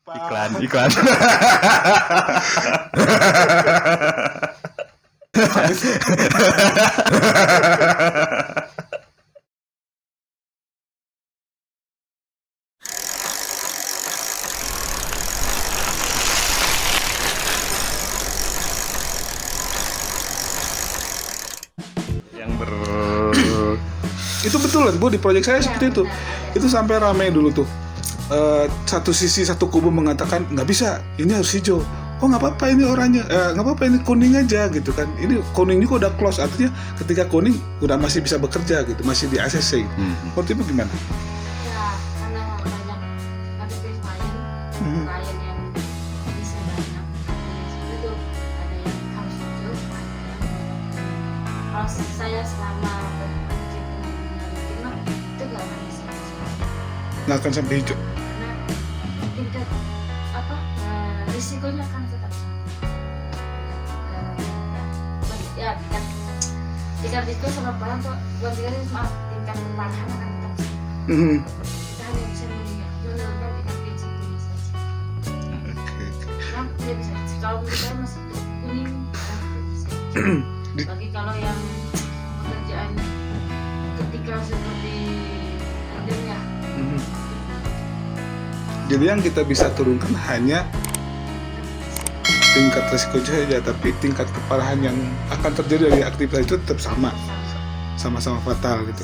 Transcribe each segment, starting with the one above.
Iklan. Itu betul Bu, di proyek saya seperti itu. Itu sampai ramai dulu tuh. Satu sisi, satu kubu mengatakan nggak bisa, ini harus hijau. Oh nggak apa-apa ini oranye, nggak apa-apa ini kuning aja gitu kan. Ini kuning juga udah close, artinya ketika kuning udah masih bisa bekerja gitu, masih di ACC. Menurut Ibu gimana? Ya karena banyak ada klien yang bisa banyak itu, ada yang harus hijau, ada yang kalau saya selama berproyek dengan itu nggak akan bisa Nggak akan sampai hijau. karena tingkat risikonya akan tetap sama. Tingkat risiko sama barang kok tingkat keparahan akan tetap sama. Kita hanya bisa menurunkan tingkat risikonya saja. Nah, dia bisa. Kalau kita masih kuning, bisa. Bagi kalau yang pekerjaan ketika seperti adanya. Jadi yang kita bisa turunkan hanya tingkat risiko saja, tapi tingkat keparahan yang akan terjadi dari aktivitas itu tetap sama-sama fatal gitu.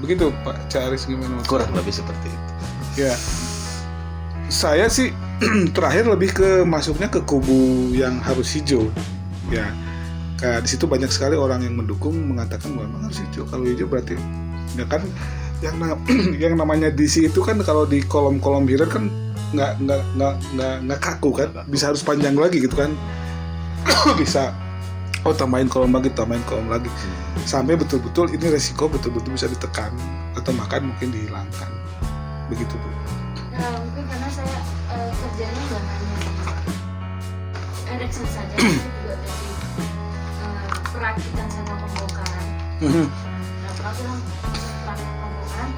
Begitu Pak Caris, gimana? Kurang lebih seperti itu. Ya, saya sih terakhir lebih ke masuknya ke kubu yang harus hijau. Ya, di situ banyak sekali orang yang mendukung, mengatakan bahwa memang harus hijau. Kalau hijau berarti, ya kan, yang namanya DC itu kan kalau di kolom-kolom header kan nggak kaku kan, bisa harus panjang lagi gitu kan. Bisa tambahin kolom lagi sampai betul-betul ini resiko betul-betul bisa ditekan atau mungkin dihilangkan, begitu Bu. Mungkin karena saya kerjanya nggak hanya erection saja, saya juga dari perakitan sama pembongkaran. Nah, pembongkaran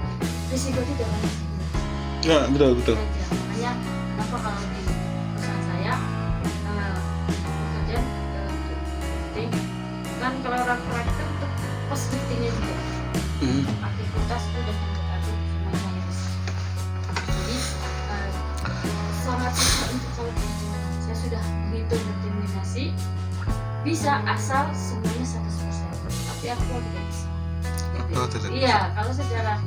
risiko tidak banyak. Ya betul. Makanya kenapa kalau di perusahaan saya pekerjaan lifting kan kalau orang perakitan untuk post liftingnya juga aktivitas itu dan mendekati semuanya risiko. Jadi sangat susah untuk kalau saya sudah menghitung determinasi bisa asal semuanya 100%, tapi aku tidak bisa. Iya, kalau secara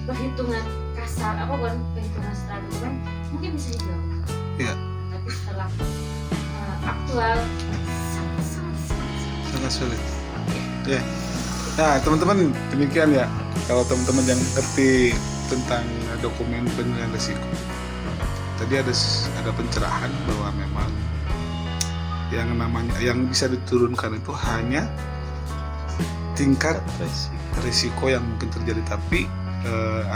perhitungan kasar, bukan perhitungan stradivari mungkin bisa hijau. Iya. Tapi setelah aktual sangat sulit. Ya. Nah teman-teman, demikian ya. Kalau teman-teman yang ngerti tentang dokumen penilaian risiko, tadi ada pencerahan bahwa memang yang bisa diturunkan itu hanya tingkat risiko yang mungkin terjadi, tapi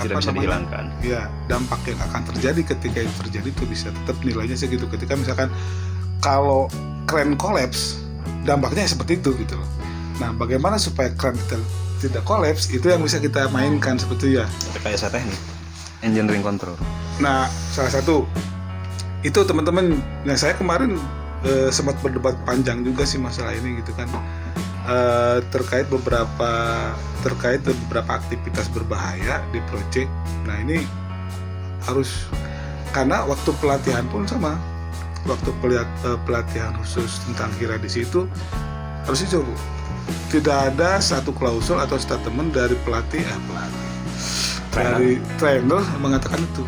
tidak bisa dihilangkan. Ya, dampak yang akan terjadi ketika itu terjadi itu bisa tetap nilainya segitu. Ketika misalkan kalau kren kolaps, dampaknya seperti itu gitu loh. Nah, bagaimana supaya kren kita tidak kolaps, itu yang bisa kita mainkan seperti ya. Rekayasa teknik, engineering control. Nah, salah satu itu teman-teman. Nah, saya kemarin sempat berdebat panjang juga sih masalah ini gitu kan. Terkait beberapa aktivitas berbahaya di proyek. Nah ini harus, karena waktu pelatihan pun sama, waktu pelatihan khusus tentang hieradisi itu harus hijau Bu. Tidak ada satu klausul atau statement dari dari trainer yang mengatakan itu.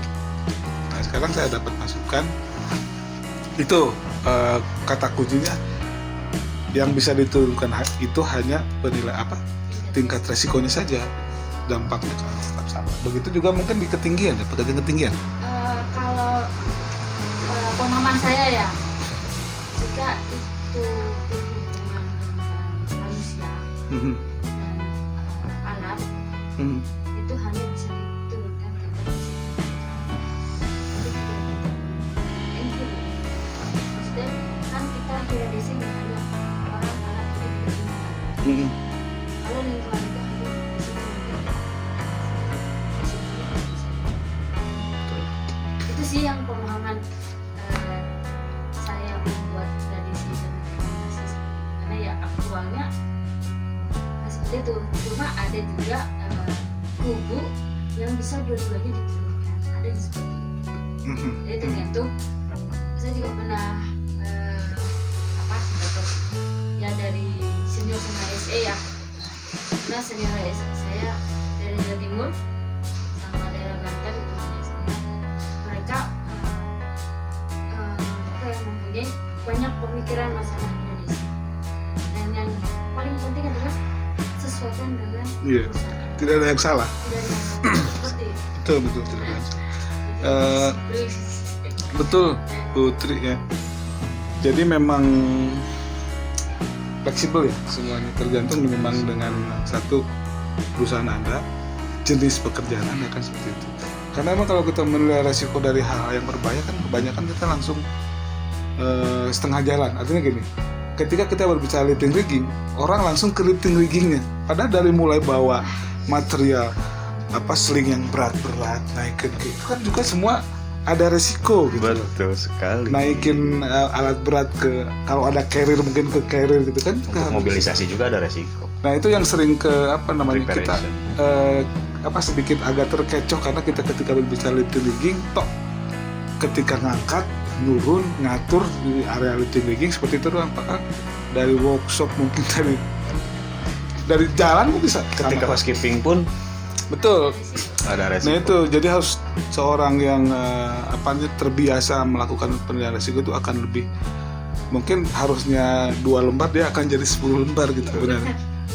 Nah sekarang saya dapat masukan itu, kata kuncinya yang bisa diturunkan itu hanya tingkat resikonya saja, dampaknya tetap sama. Begitu juga mungkin di ketinggian ya, pekerjaan ketinggian. Kalau pemahaman saya ya, jika itu hubungan dengan manusia dan alat, itu hanya bisa diturunkan tingkat risiko. Maksudnya kan kita tidak di sini hanya orang alat itu lingkungan. Kalau lingkungan itu hanya bisa itu sih yang pemahaman itu. Cuma ada juga kubu yang bisa dua-duanya diturunkan, ada yang seperti itu. Jadi tergantung. Saya juga pernah dapat ya dari senior sama SE ya. Karena senior SE saya dari Jawa Timur sama daerah Banten itu mereka yang mempunyai banyak pemikiran masalah Indonesia. Dan yang paling penting adalah sesuaikan dengan perusahaan. Tidak ada yang salah. Tidak ada yang salah. Seperti itu. Betul tidak ada yang salah. Betul Putri ya. Jadi memang fleksibel ya semuanya, tergantung memang dengan satu perusahaan Anda, jenis pekerjaan Anda kan seperti itu. Karena memang kalau kita menilai resiko dari hal-hal yang berbahaya kan kebanyakan kita langsung setengah jalan. Artinya gini, ketika kita berbicara lifting rigging, orang langsung ke lifting riggingnya. Padahal dari mulai bawa material sling yang berat-berat, naikin itu kan juga semua ada resiko gitu. Betul sekali. Naikin alat berat ke, kalau ada carrier mungkin ke carrier gitu kan. Untuk mobilisasi juga ada resiko. Nah itu yang sering kita Preparation. sedikit agak terkecoh karena kita ketika berbicara lifting rigging, ketika ngangkat, nurun, ngatur di area lifting rigging seperti itu doang. Apakah dari workshop mungkin dari jalan mungkin bisa. Ketika housekeeping pun betul. ada resiko. Nah itu jadi harus seorang yang terbiasa melakukan penilaian resiko itu akan lebih, mungkin harusnya 2 lembar dia akan jadi 10 lembar gitu benar.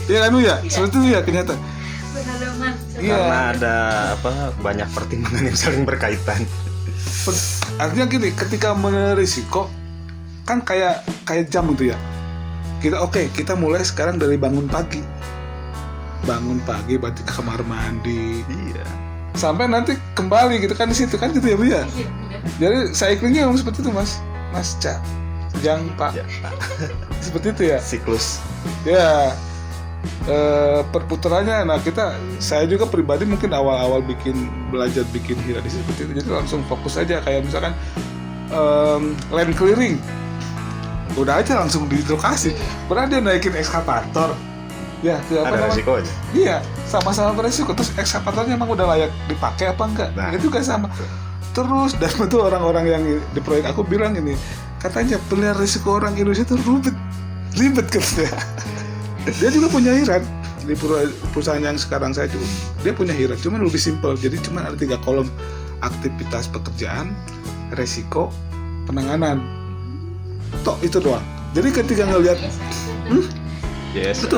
Iya kan ya, seperti itu ya kenyataan. Benar teman. Iya. Karena ada banyak pertimbangan yang saling berkaitan. Artinya gini, ketika menilai risiko kan kayak jam gitu ya. Kita mulai sekarang dari bangun pagi berarti ke kamar mandi. Iya. Sampai nanti kembali gitu kan di situ kan gitu ya Bu ya. Iya, benar. Jadi cyclingnya memang seperti itu Mas Ca. Jang Pak. Ya, Seperti itu ya. siklus. Ya. Perputarannya, saya juga pribadi mungkin awal-awal belajar bikin hira di seperti itu, jadi langsung fokus aja kayak misalkan land clearing, udah aja langsung di lokasi. Pernah dia naikin ekskavator, ya Ada resikonya. iya sama-sama beresiko. Terus ekskavatornya emang udah layak dipakai apa enggak? Nah, itu juga sama. Terus dan itu orang-orang yang di proyek aku bilang ini, katanya penilaian risiko orang Indonesia itu ribet katanya. Dia juga punya hirat di perusahaan yang sekarang saya juga, dia punya hirat, cuman lebih simpel. Jadi cuma ada 3 kolom: aktivitas pekerjaan, resiko, penanganan. Itu doang. Jadi ketika ngelihat, Yes.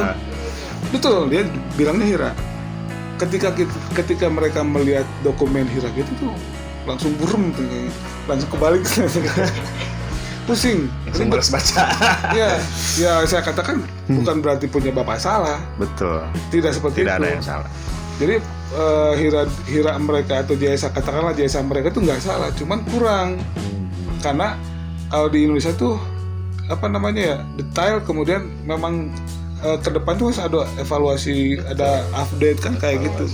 betul dia bilangnya hira. Ketika mereka melihat dokumen hira gitu tuh langsung burem tuh, langsung kebalik. Pusing, Langsung males baca. ya saya katakan bukan berarti punya bapak salah, Betul. tidak seperti Tidak itu. ada yang salah. Jadi hira mereka atau jasa mereka itu nggak salah, cuman kurang. Karena kalau di Indonesia tuh detail, kemudian memang ke depan tuh harus ada evaluasi, ada update kan kayak gitu.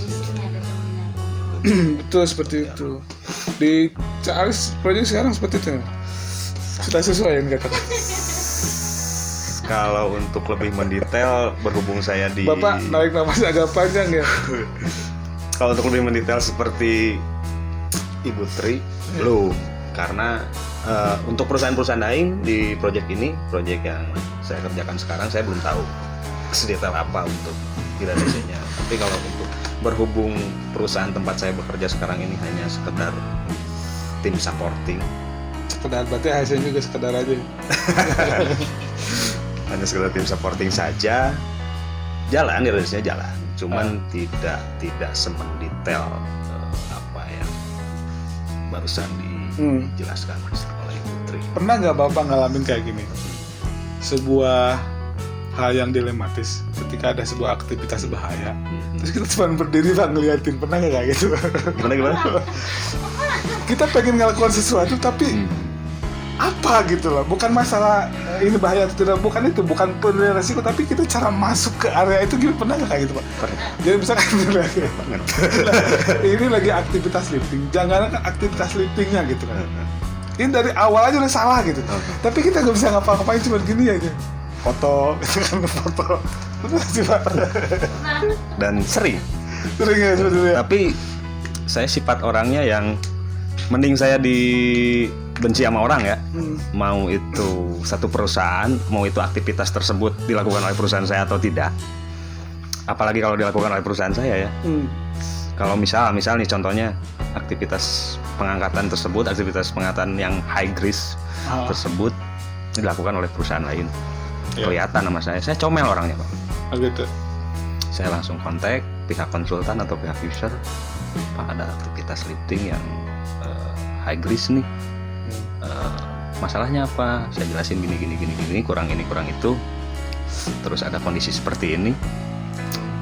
Betul seperti itu. Di Charles Project sekarang seperti itu. Sudah sesuai yang katakan. Kalau untuk lebih mendetail, berhubung saya di Bapak narik nafas agak panjang ya. Kalau untuk lebih mendetail seperti Ibu Tri, belum. Karena untuk perusahaan-perusahaan lain di proyek yang saya kerjakan sekarang, saya belum tahu sedetail apa untuk Indonesia-nya. Tapi kalau untuk berhubung perusahaan tempat saya bekerja sekarang ini hanya sekedar tim supporting, Berarti hasilnya juga sekedar aja. hanya sekedar tim supporting saja, jalan, Indonesia jalan. Cuman tidak semendetail apa yang barusan dijelaskan oleh Putri. Pernah nggak Bapak ngalamin kayak gini? Sebuah hal yang dilematis ketika ada sebuah aktivitas bahaya, terus kita cuma berdiri ngeliatin. Pernah nggak kayak gitu? Gimana? Kita pengen ngelakuin sesuatu tapi apa gitu loh, bukan masalah ini bahaya atau tidak, bukan penilaian resiko, tapi kita cara masuk ke area itu gimana. Pernah nggak kayak gitu Pak? Jadi misalkan ini lagi aktivitas lifting, jangan kan aktivitas liftingnya gitu kan, ini dari awal aja udah salah gitu, tapi kita nggak bisa ngapa-ngapain, cuma gini aja. foto gitu kan, foto. Terus sih Pak. Nah, dan sering. Sering ya sebetulnya. Tapi saya sifat orangnya yang mending saya dibenci sama orang ya. Mau itu satu perusahaan, mau itu aktivitas tersebut dilakukan oleh perusahaan saya atau tidak. Apalagi kalau dilakukan oleh perusahaan saya ya. Kalau misal nih contohnya aktivitas pengangkatan tersebut, aktivitas pengangkatan yang high risk tersebut dilakukan oleh perusahaan lain. Ya. Kelihatan sama saya comel orangnya Pak. Oh, gitu. Saya langsung kontak pihak konsultan atau pihak user, Pak ada aktivitas lifting yang high risk nih. Masalahnya apa? Saya jelasin gini, kurang ini, kurang itu. Terus ada kondisi seperti ini.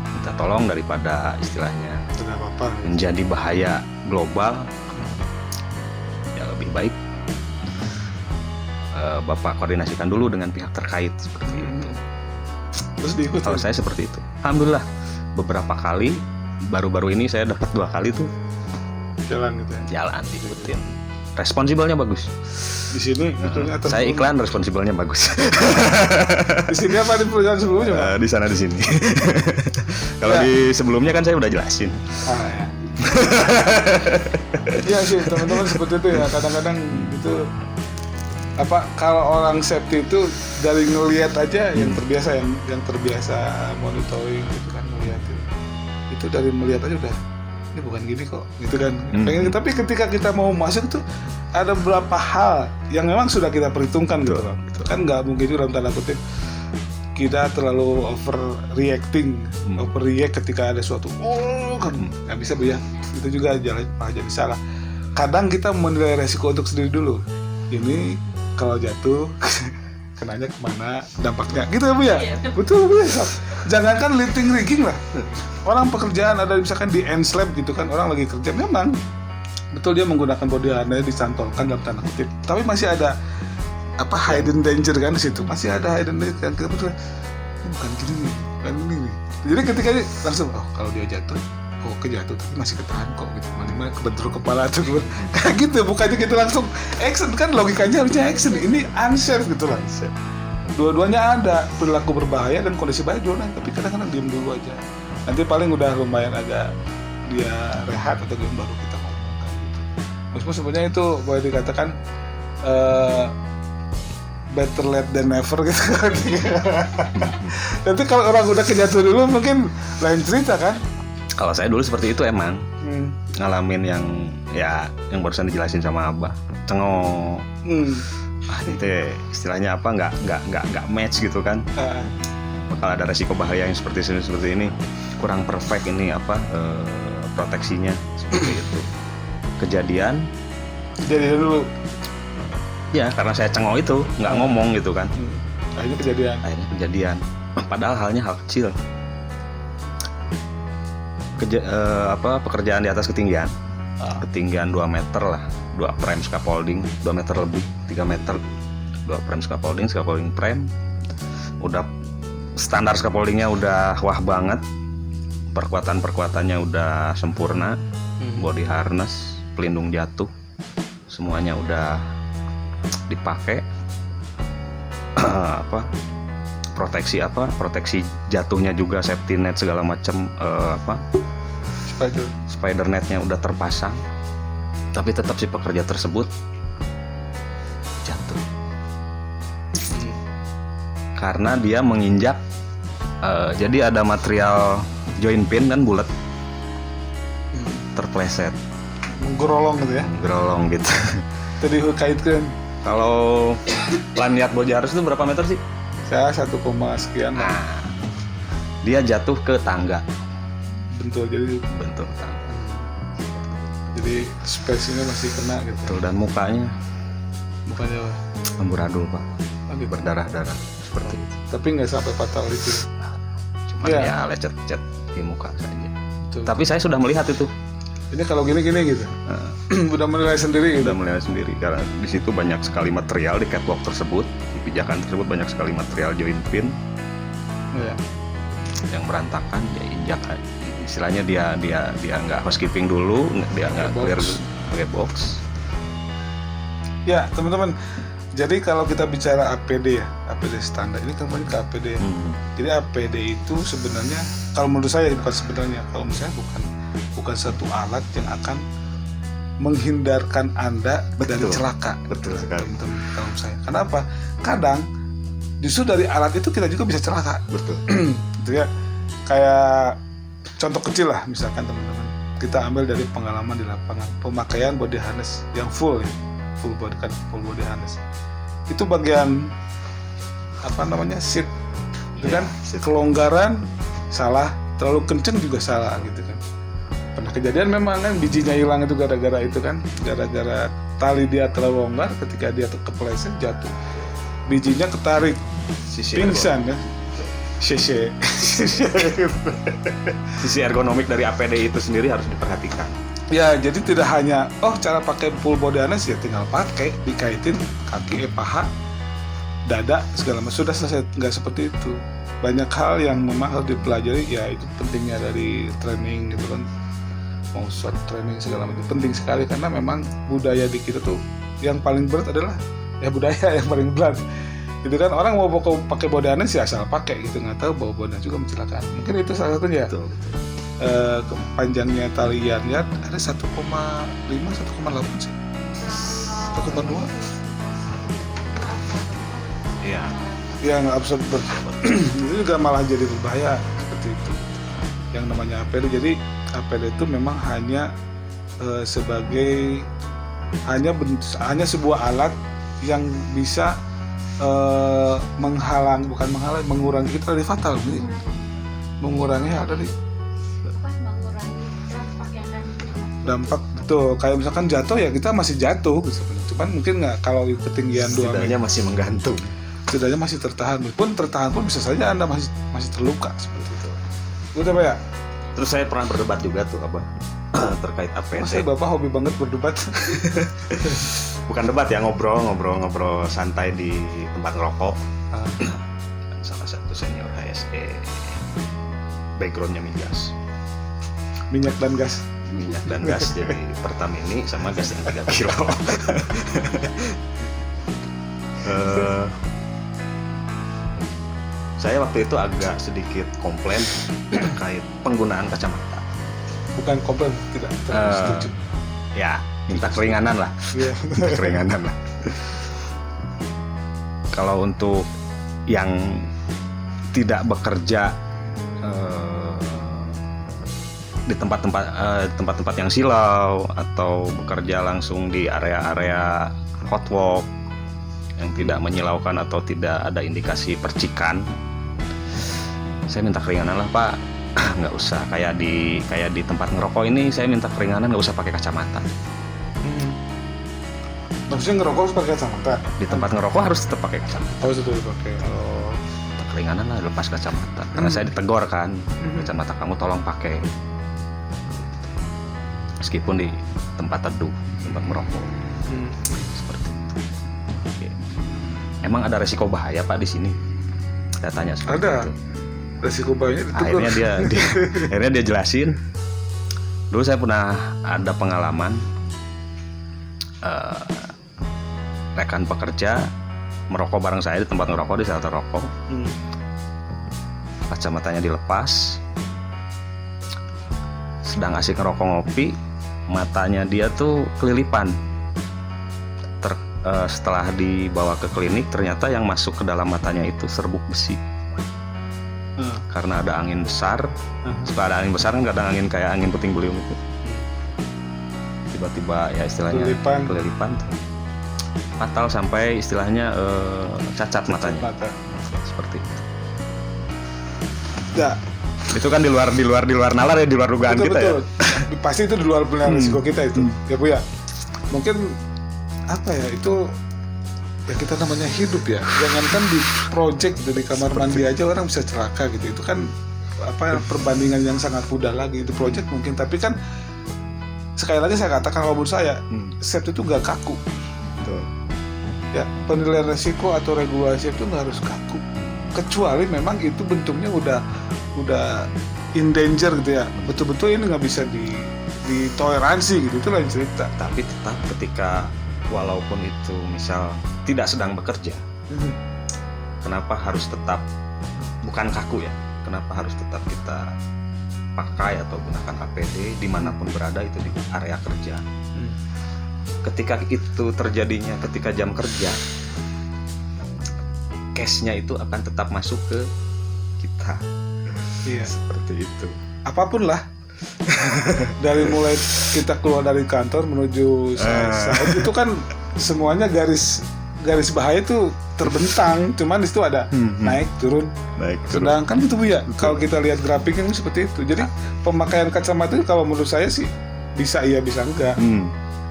Minta tolong daripada istilahnya Tidak apa-apa. menjadi bahaya global. Ya lebih baik Bapak koordinasikan dulu dengan pihak terkait seperti itu. Terus diikut. Kalau saya seperti itu. Alhamdulillah beberapa kali, baru-baru ini saya dapat 2 kali tuh jalan gitu ya. jalan diikutin. Responsibelnya bagus. Di sini betulnya atas Saya bawah. iklan responsibelnya bagus. Di sini apa di perusahaan sebelumnya Pak? Di sana di sini. Kalau Ya. di sebelumnya kan saya udah jelasin. Ya. Iya sih teman-teman seperti itu ya, kadang-kadang itu apa, kalau orang safety itu dari ngelihat aja yang terbiasa monitoring gitu kan, ngeliatin itu dari melihat aja udah ini bukan gini kok gitu kan. Pengen, tapi ketika kita mau masuk tuh ada beberapa hal yang memang sudah kita perhitungkan gitu kan. Kan nggak mungkin juga dalam tanda kutip kita terlalu overreact ketika ada suatu kan nggak bisa ya, itu juga jadi salah. Kadang kita menilai resiko untuk sendiri dulu, ini kalau jatuh kenanya kemana, dampaknya gitu ya Bu ya. Iya. Betul Bu ya. Jangankan lifting rigging lah, orang pekerjaan ada misalkan di end slab gitu kan, orang lagi kerja memang betul dia menggunakan body harness disantolkan dalam tanda kutip, tapi masih ada apa hidden danger kan di situ, masih ada hidden danger kan, kita betul ini bukan gini nih, bukan ini nih. Jadi ketika ini langsung kalau dia jatuh, kejatuh tapi masih ketahan kok gitu, mana kebentur kepala tuh kayak gitu, bukannya kita langsung action kan, logikanya harusnya action, ini unsafe gitu lah. Dua-duanya ada perilaku berbahaya dan kondisi bahaya juga, tapi kadang-kadang diem dulu aja, nanti paling udah lumayan agak dia rehat atau game baru kita ngomong kayak gitu. Meskipun sebenarnya itu boleh dikatakan better late than never gitu kan. Nanti kalau orang udah kejatuh dulu mungkin lain cerita kan. Kalau saya dulu seperti itu emang ngalamin yang barusan dijelasin sama Abah, cengok. Itu istilahnya apa, nggak match gitu kan. Bakal ada resiko bahaya yang seperti ini, kurang perfect ini apa proteksinya seperti itu. Kejadian dulu ya karena saya cengok itu nggak ngomong gitu kan. akhirnya kejadian. Padahal hal kecil. Pekerjaan di atas ketinggian 2 meter lah, 2 frame scaffolding 2 meter lebih, 3 meter, 2 frame scaffolding frame, udah standar scaffoldingnya udah wah banget, perkuatannya udah sempurna, body harness, pelindung jatuh, semuanya udah dipakai. Proteksi jatuhnya juga, safety net segala macam, spider netnya udah terpasang, tapi tetap si pekerja tersebut jatuh karena dia menginjak. Jadi ada material joint pin kan bulat, terpleset, menggerolong gitu. Tadi kaitkan. Kalau lanyard body harness itu berapa meter sih? Saya 1, sekian. Dia jatuh ke tangga. Bentul tangga. Jadi space-nya masih kena gitu. Betul, dan mukanya apa? amburadul Pak, Gitu. berdarah-darah seperti itu. Tapi nggak sampai fatal itu. Cuman ya lecet-lecet di muka saja. Betul. Tapi saya sudah melihat itu. Ini kalau gini gitu. Udah menilai sendiri gitu. Sudah melihat sendiri karena di situ banyak sekali material di catwalk tersebut, di pijakan tersebut banyak sekali material joint pin yang berantakan, dia injak. Istilahnya dia nggak housekeeping dulu, dia nggak clear pakai box. Ya teman-teman, Jadi kalau kita bicara APD ya, APD standar ini kembali ke APD. Jadi APD itu sebenarnya kalau menurut saya kalau menurut saya bukan satu alat yang akan menghindarkan Anda dari celaka. Betul sekali. Kalau saya. Kenapa? Kadang justru dari alat itu kita juga bisa celaka. Betul. Gitu ya. Kayak contoh kecil lah, misalkan teman-teman, kita ambil dari pengalaman di lapangan, pemakaian body harness yang full body harness. Itu bagian seat, gitu kan? Kelonggaran salah, terlalu kenceng juga salah, gitu kan. Pernah kejadian memang kan bijinya hilang itu gara-gara itu kan, gara-gara tali dia terlalu longgar, ketika dia kepleset jatuh, bijinya ketarik, pingsan ya. Sisi ergonomik dari APD itu sendiri harus diperhatikan. Ya, jadi tidak hanya cara pakai full body harness ya tinggal pakai, dikaitin kaki, paha, dada segala macam, sudah selesai. Nggak seperti itu. Banyak hal yang memang harus dipelajari, ya itu pentingnya dari training gitu kan. Mau short training segala macam penting sekali, karena memang budaya di kita tuh yang paling berat adalah ya budaya yang paling berat. Gitu kan, orang mau pakai body harness ya asal pakai gitu, nggak tahu bahwa body harness juga mencelakaan. Mungkin itu salah satunya. Betul. Panjangnya taliannya ada 1,5 1,8 sih, 1,2. Iya. Yang absurd itu juga malah jadi berbahaya seperti itu. Yang namanya APD, jadi APD itu memang hanya hanya sebuah alat yang bisa mengurangi kita dari fatal, jadi mengurangi dari dampak. Betul, kayak misalkan jatuh ya kita masih jatuh gitu. Cuman mungkin nggak kalau ketinggian 2 meter, setidaknya masih menggantung, setidaknya masih tertahan. Tertahan pun bisa saja Anda masih terluka seperti itu. Betul Pak ya? Terus saya pernah berdebat juga tuh terkait APD. Masa Bapak hobi banget berdebat? Bukan debat ya, ngobrol santai di tempat ngerokok. Salah satu senior HSE, backgroundnya migas, minyak dan gas. Jadi Pertamini sama gas yang 3 kilo. Saya waktu itu agak sedikit komplain terkait penggunaan kacamata. Bukan komplain, tidak setuju. Ya, minta keringanan lah. Yeah. Minta keringanan lah. Kalau untuk yang tidak bekerja di tempat-tempat yang silau, atau bekerja langsung di area-area hot walk yang tidak menyilaukan atau tidak ada indikasi percikan, saya minta keringanan lah Pak. Nggak usah kayak di tempat ngerokok ini, saya minta keringanan nggak usah pakai kacamata. Maksudnya ngerokok harus pakai kacamata? Di tempat ngerokok harus tetap pakai kacamata. Oh, itu dipakai. Oh. Minta keringanan lah, lepas kacamata. Karena saya ditegur kan, kacamata kamu tolong pakai. Meskipun di tempat teduh, tempat merokok. Seperti itu. Oke. Emang ada resiko bahaya Pak di sini? Saya tanya seperti ada. itu. Resiko bahaya itu. Akhirnya dia jelasin. Dulu saya pernah ada pengalaman rekan pekerja merokok bareng saya di tempat ngerokok, di shelter rokok. Kacamatanya dilepas, sedang asik ngerokok ngopi, matanya dia tuh kelilipan. Setelah dibawa ke klinik, ternyata yang masuk ke dalam matanya itu serbuk besi. Karena ada angin besar. Suka ada angin besar kan, kadang angin kayak angin puting beliung itu. Tiba-tiba ya istilahnya kelilipan. Fatal sampai istilahnya cacat matanya. Seperti itu. Ya. Itu kan di luar nalar ya, di luar dugaan kita. Betul. Ya. Pasti itu di luar risiko kita itu. Ya Bu ya. Mungkin itu ya kita namanya hidup ya. Jangankan di project gitu, di kamar mandi aja orang bisa celaka gitu. Itu kan perbandingan yang sangat mudah lagi. Itu project mungkin, tapi kan sekali lagi saya katakan, kalau menurut saya safety itu gak kaku. Betul. Ya, penilaian resiko atau regulasi itu nggak harus kaku, kecuali memang itu bentuknya udah in danger gitu ya, betul-betul ini nggak bisa ditoleransi gitu, itu lain cerita. Tapi tetap ketika walaupun itu misal tidak sedang bekerja, kenapa harus tetap, bukan kaku ya, kenapa harus tetap kita pakai atau gunakan APD dimanapun berada itu di area kerja. Ketika itu terjadinya ketika jam kerja, cash-nya itu akan tetap masuk ke kita. Iya. Seperti itu. Apapun lah. Dari mulai kita keluar dari kantor menuju saat itu kan semuanya garis bahaya itu terbentang, cuman di situ ada naik turun. Sedangkan gitu Bu ya, kalau kita lihat grafiknya itu seperti itu. Jadi pemakaian kacamata itu kalau menurut saya sih bisa iya bisa enggak.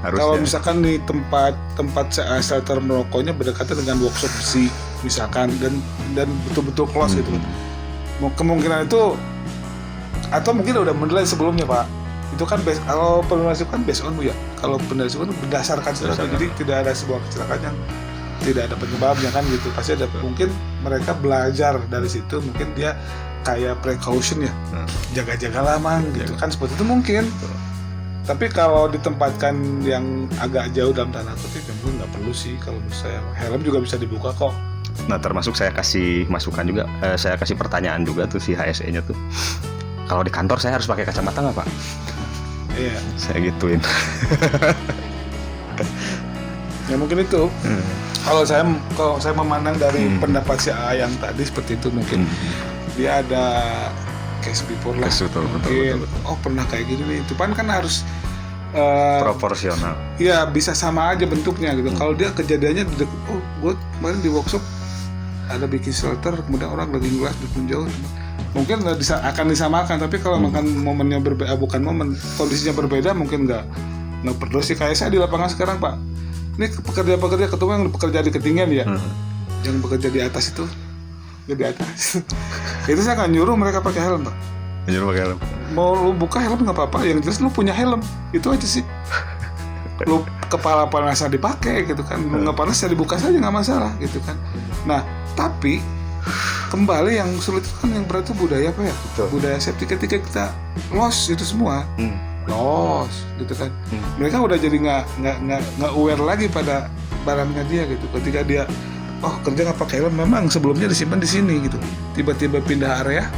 Kalau misalkan di tempat shelter merokoknya berdekatan dengan workshop besi misalkan dan betul-betul close gitu kan. Kemungkinan itu, atau mungkin udah menilai sebelumnya Pak, itu kan kalau penulis kan based on Bu ya, kalau penulis kan berdasarkan sesuatu, jadi tidak ada sebuah kecelakaan yang tidak ada penyebabnya kan gitu, pasti ada. Mungkin mereka belajar dari situ, mungkin dia kayak precaution ya, jaga-jaga mang gitu kan, seperti itu mungkin. Tapi kalau ditempatkan yang agak jauh dalam tanda kutip, mungkin nggak perlu sih kalau menurut saya. Helm juga bisa dibuka kok. Nah, termasuk saya kasih masukan juga, saya kasih pertanyaan juga tuh si HSE-nya tuh. Kalau di kantor saya harus pakai kacamata nggak Pak? Iya. Saya gituin. Ya mungkin itu. Kalau saya memandang dari pendapat si A yang tadi seperti itu, mungkin dia ada case before lah. Betul. Oh pernah kayak gini nih. Itu kan harus proporsional. Iya bisa sama aja bentuknya gitu. Kalau dia kejadiannya gue kemarin di workshop ada bikin shelter, kemudian orang lagi ngelas di jauh, mungkin akan disamakan. Tapi kalau makan momennya berbeda, bukan momen, kondisinya berbeda, mungkin nggak perlu sih. Kayak saya di lapangan sekarang Pak, ini pekerja ketemu yang bekerja di ketinggian ya, yang bekerja di atas itu, di atas itu saya akan nyuruh mereka pakai helm Pak. Nyuruh pakai helm. Mau lu buka helm nggak apa-apa, yang jelas lu punya helm, itu aja sih. Lu kepala panasnya dipakai gitu kan, nggak panas ya dibuka saja nggak masalah gitu kan. Nah tapi kembali yang sulit kan yang berat itu budaya apa ya? Betul. Budaya safety ketika kita loss itu semua loss gitu kan. Mereka udah jadi nggak aware lagi pada barangnya dia gitu. Ketika dia kerja nggak pakai helm, memang sebelumnya disimpan di sini gitu. Tiba-tiba pindah area,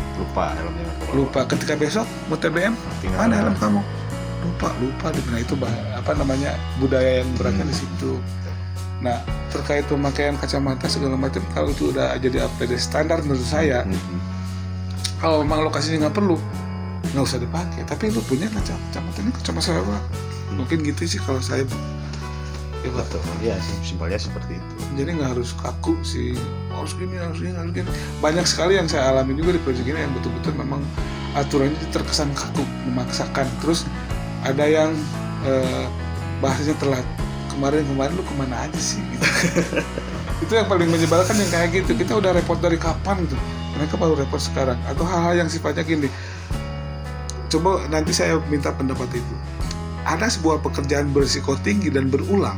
lupa. Ketika besok mau TBM, mana helm kamu? Lupa. Nah itu budaya yang beratnya di situ. Nah terkait pemakaian kacamata segala macam, kalau itu udah jadi APD standar menurut saya, kalau memang lokasinya nggak perlu, nggak usah dipakai. Tapi lu punya kacamata ini kacamata saya Pak. Mungkin gitu sih kalau saya. Ya betul. Iya sih, simpelnya seperti itu. Jadi nggak harus kaku sih, harus gini. Banyak sekali yang saya alami juga di proyek ini yang betul-betul memang aturannya terkesan kaku, memaksakan. Terus ada yang bahasanya telat. Kemarin lu kemana aja sih gitu. Itu yang paling menyebalkan yang kayak gitu. Kita udah repot dari kapan gitu, mereka baru repot sekarang. Atau hal-hal yang sifatnya gini, coba nanti saya minta pendapat itu. Ada sebuah pekerjaan berisiko tinggi dan berulang,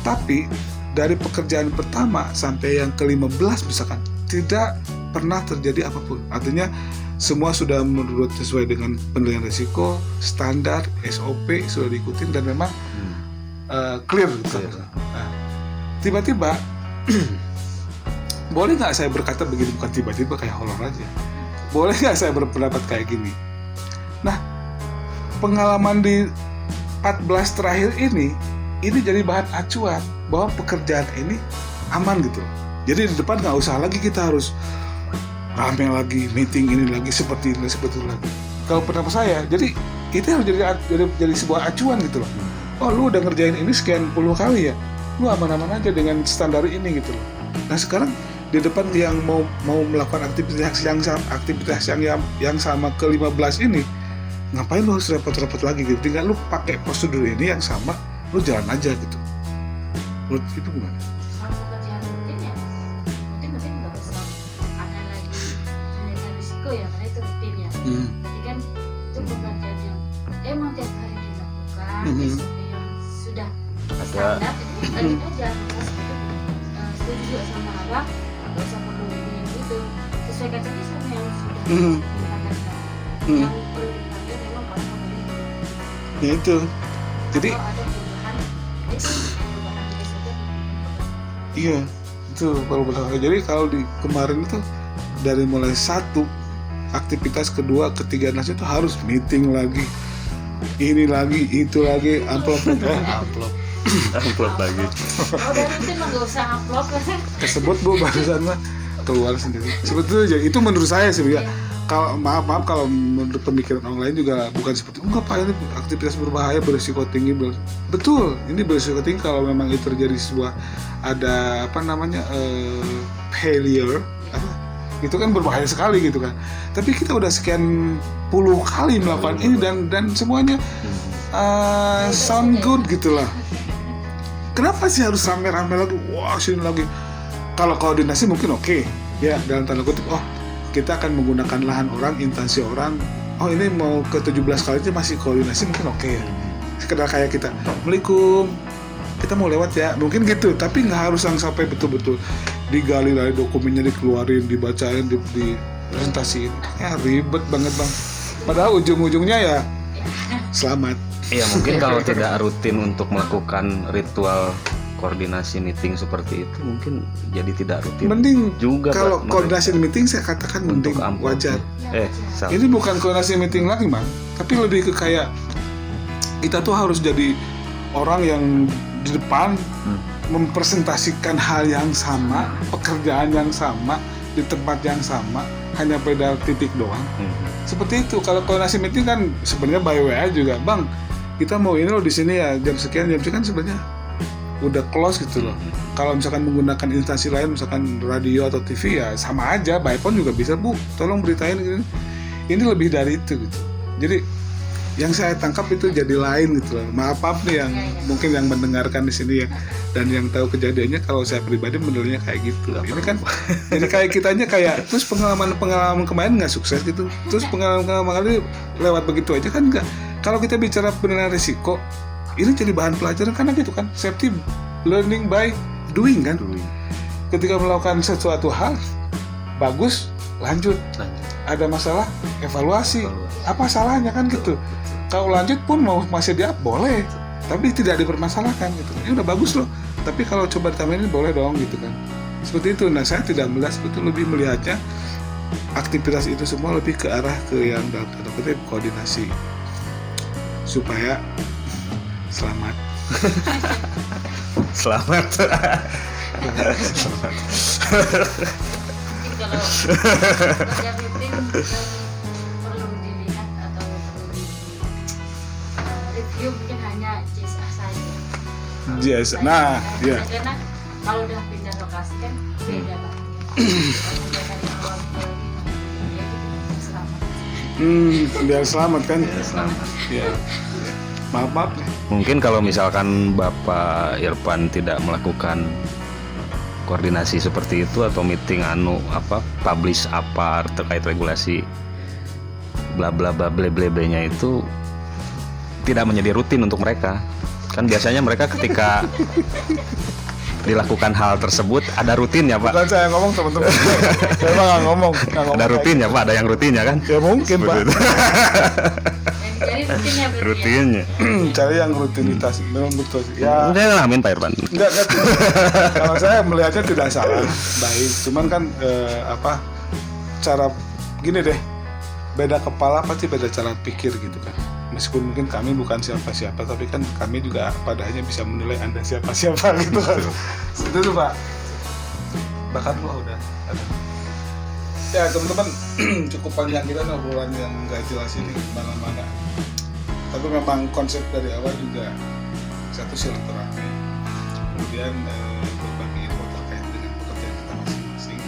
tapi dari pekerjaan pertama sampai yang ke-15 misalkan tidak pernah terjadi apapun. Artinya semua sudah menurut sesuai dengan penilaian risiko, standar, SOP sudah diikutin dan memang clear gitu. Nah, tiba-tiba boleh nggak saya berkata begini, bukan tiba-tiba kayak horor aja. Boleh nggak saya berpendapat kayak gini? Nah, pengalaman di 14 terakhir ini jadi bahan acuan bahwa pekerjaan ini aman gitu. Jadi di depan nggak usah lagi kita harus rame lagi, meeting ini lagi, seperti ini lagi. Kalau pendapat saya, jadi itu harus jadi sebuah acuan gitu loh. Oh lu udah ngerjain ini sekian puluh kali ya, lu aman-aman aja dengan standar ini gitu loh. Nah sekarang di depan yang mau melakukan aktivitas yang sama ke-15 ini, ngapain lu harus repot-repot lagi gitu? Tinggal lu pakai prosedur ini yang sama, lu jalan aja gitu. Menurut itu gimana? Kalau pekerjaan rutin ya, mungkin nggak usah ada lagi penilaian risiko ya, karena itu rutin ya. Jadi kan itu pekerjaan yang emang tiap hari dilakukan, SOP yang sudah standar, itu lanjut aja. Setuju juga sama Abang, nggak usah perlu ini gitu. Sesuaikan saja sama yang sudah dilakukan. Yang perlu dipakai memang kalau pemerintah. Ya itu. Jadi kalau ada perubahan, perubahan diri saja. Iya, itu kalau benar. Jadi kalau di kemarin itu dari mulai satu aktivitas, kedua, ketiga, itu harus meeting lagi, ini lagi, itu lagi, amplop lagi. Oh, dari itu emang nggak usah upload kan? tersebut Bu barusan mah keluar sendiri. Sebetulnya itu menurut saya sih ya. Kalau maaf kalau menurut pemikiran orang lain juga bukan seperti enggak Pak, ini aktivitas berbahaya, berisiko tinggi. Betul, ini berisiko tinggi kalau memang itu terjadi sebuah ada failure itu kan berbahaya sekali gitu kan. Tapi kita udah sekian puluh kali melakukan ini dan semuanya sound good gitu lah. Kenapa sih harus rame-rame lagi? Wah, sini lagi. Kalau koordinasi mungkin oke. Ya, dalam tanda kutip, kita akan menggunakan lahan orang, instansi orang. Oh, ini mau ke 17 kali aja masih koordinasi mungkin oke ya. Sekedar kayak kita, Assalamualaikum, kita mau lewat ya, mungkin gitu. Tapi nggak harus yang sampai betul-betul digali dari dokumennya, dikeluarin, dibacain, dipresentasiin. Ya ribet banget Bang. Padahal ujung-ujungnya ya selamat. Iya, mungkin kalau tidak rutin untuk melakukan ritual koordinasi meeting seperti itu mungkin jadi tidak rutin. Mending juga kalau buat koordinasi meeting saya katakan mending wajar. Salah. Ini bukan koordinasi meeting lagi Bang, tapi lebih ke kayak kita tuh harus jadi orang yang di depan mempresentasikan hal yang sama, pekerjaan yang sama, di tempat yang sama, hanya beda titik doang. Seperti itu. Kalau koordinasi meeting kan sebenarnya by WA juga, Bang, kita mau ini loh di sini ya jam sekian kan sebenarnya udah close gitu loh. Kalau misalkan menggunakan instansi lain, misalkan radio atau TV ya sama aja, by phone juga bisa, Bu, tolong beritain gitu. Ini lebih dari itu gitu. Jadi yang saya tangkap itu jadi lain gitu loh. Maaf nih yang mungkin yang mendengarkan di sini ya, dan yang tahu kejadiannya, kalau saya pribadi menilainya kayak gitu. Ini kan jadi kayak kitanya kayak terus pengalaman kemarin nggak sukses gitu, terus pengalaman kali lewat begitu aja kan nggak. Kalau kita bicara penilaian risiko, ini jadi bahan pelajaran karena gitu kan, safety learning by doing kan. Ketika melakukan sesuatu hal bagus, lanjut. Ada masalah, evaluasi. Apa salahnya kan gitu. Kalau lanjut pun mau masih di-up boleh, tapi tidak dipermasalahkan gitu. Ini udah bagus loh. Tapi kalau coba ditambahin boleh dong gitu kan. Seperti itu. Nah, saya tidak melihat betul, lebih melihatnya aktivitas itu semua lebih ke arah ke yang dalam tanda kutip koordinasi supaya selamat. Selamat. Mungkin kalau kerja meeting perlu dilihat atau perlu di review mungkin hanya JSA saja. Yes, nah, ya. Karena kalau udah pindah lokasi kan beda banget. Kalau dari awal ke ya itu selamat. Biar selamat kan? Selamat. Ya. Maaf. Mungkin kalau misalkan Bapak Irfan tidak melakukan koordinasi seperti itu atau meeting publish apa terkait regulasi bla bla bla ble ble nya itu tidak menjadi rutin untuk mereka. Kan biasanya mereka ketika dilakukan hal tersebut ada rutinnya, Pak. Bukan saya ngomong, teman-teman. Saya mah nggak ngomong. Ada rutinnya, Pak. Ada yang rutinnya kan? Ya mungkin, Pak. Jadi rutinnya berarti. Rutinnya. Cari yang rutinitas, memang betul. Ya. Saya ngalamin Pak Irfan. Enggak. Kalau saya melihatnya tidak salah, baik. Cuman kan cara gini deh. Beda kepala pasti beda cara pikir gitu kan. Meskipun mungkin kami bukan siapa-siapa, tapi kan kami juga padanya bisa menilai Anda siapa-siapa gitu kan. Itu Pak. Bahkan lu udah ada. Ya teman-teman, cukup panjang kita obrolan yang nggak jelas ini mana-mana. Tapi memang konsep dari awal juga satu silaturahmi, kemudian berbagi info terkait dengan pekerjaan kita masing-masing.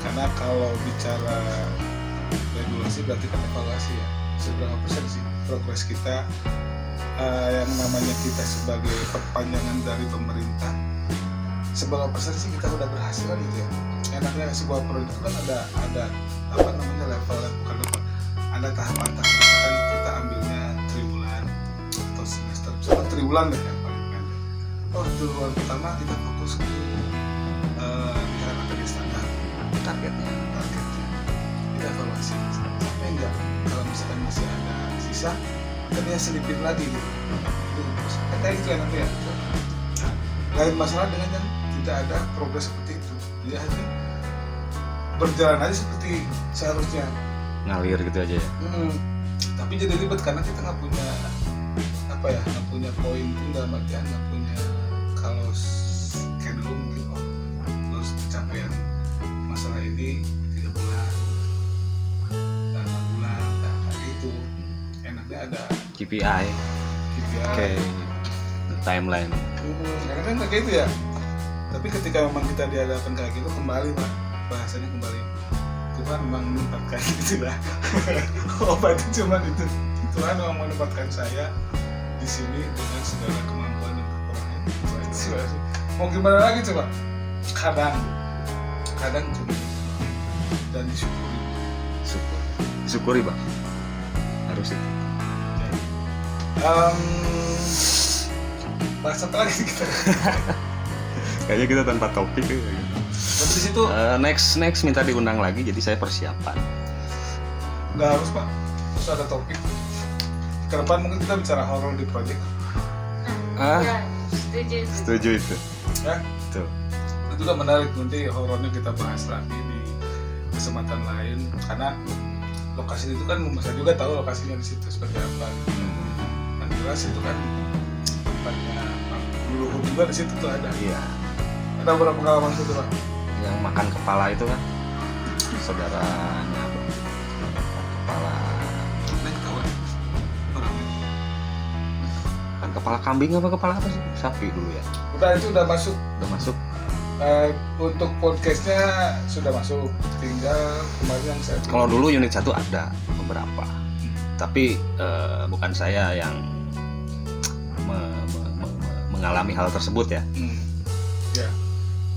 Karena kalau bicara regulasi berarti kan evaluasi ya. Seberapa persen sih progres kita, yang namanya kita sebagai perpanjangan dari pemerintah, seberapa persen sih kita udah berhasil gitu ya. Enaknya sebuah produk itu kan ada level, bukan level, ada tahapan-tahapan. Kan kita ambilnya triwulan atau semester, misalnya triwulan deh yang paling pendek. Triwulan pertama kita fokus ke misalnya APD standar, targetnya kita evaluasi sampai enggak. Kalau misalkan masih ada sisa, kita selipin lagi gitu. Terus kayak gitu ya nanti ya. lain masalah dengan yang tidak ada progres seperti itu. Jadi hanya berjalan aja seperti seharusnya. Ngalir gitu aja ya. Tapi jadi ribet karena kita nggak punya nggak punya poin pun, dalam artian nggak punya kalau kayak dulu mungkin terus pencapaian masalah ini 3 bulan, 8 bulan, kayak gitu. Enaknya ada KPI. Oke. Timeline. Karena kan kayak gitu ya. Tapi ketika memang kita dihadapkan kayak gitu, kembali Pak, bahasanya kembali Tuhan memang menempatkan itulah. Obat itu cuma itu. Tuhan memang menempatkan saya di sini dengan segala kemampuan dan kekurangan. Mau gimana lagi coba? Kadang cuma dan disyukuri. Syukuri Bang. Harus itu. Bahas apa lagi kita? Kayaknya kita tanpa topik ya. Terus di situ Next minta diundang lagi, jadi saya persiapan. nggak harus Pak, terus ada topik. Ke depan mungkin kita bicara horor di project. Ya, setuju. Itu. Ya, Tuh. itu juga menarik, nanti horornya kita bahas lagi di kesempatan lain. Karena lokasi itu kan saya juga tahu lokasinya di situ seperti apa. Yang jelas itu kan tempatnya Pak Luhur juga di situ tuh ada. Iya. Ada berapa pengalaman situ Pak? Yang makan kepala itu kan saudaranya kepala Lain kawan. Orangnya. kan kepala kambing apa kepala apa sih? Sapi dulu ya. Udah itu udah masuk. Udah masuk. Untuk podcastnya sudah masuk. Tinggal kemarin yang saya. Kalau dulu unit 1 ada beberapa. Tapi bukan saya yang mengalami hal tersebut ya. Ya.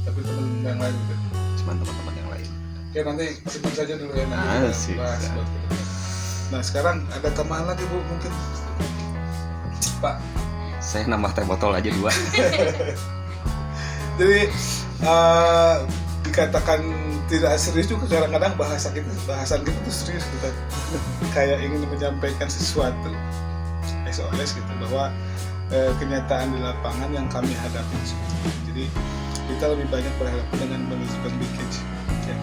Tapi teman yang lain gitu. Cuman teman-teman yang lain. Oke, nanti simpan saja dulu ya, nanti Asik. kita bahas buat ke depan. Nah sekarang ada tambahan lagi Bu mungkin Pak. Saya nambah teh botol aja 2. Jadi dikatakan tidak serius juga kadang-kadang bahasan kita tuh serius gitu. Kayak ingin menyampaikan sesuatu SOS gitu bahwa kenyataan di lapangan yang kami hadapi seperti itu. Jadi kita lebih banyak berhadapan dengan manajemen leakage ya.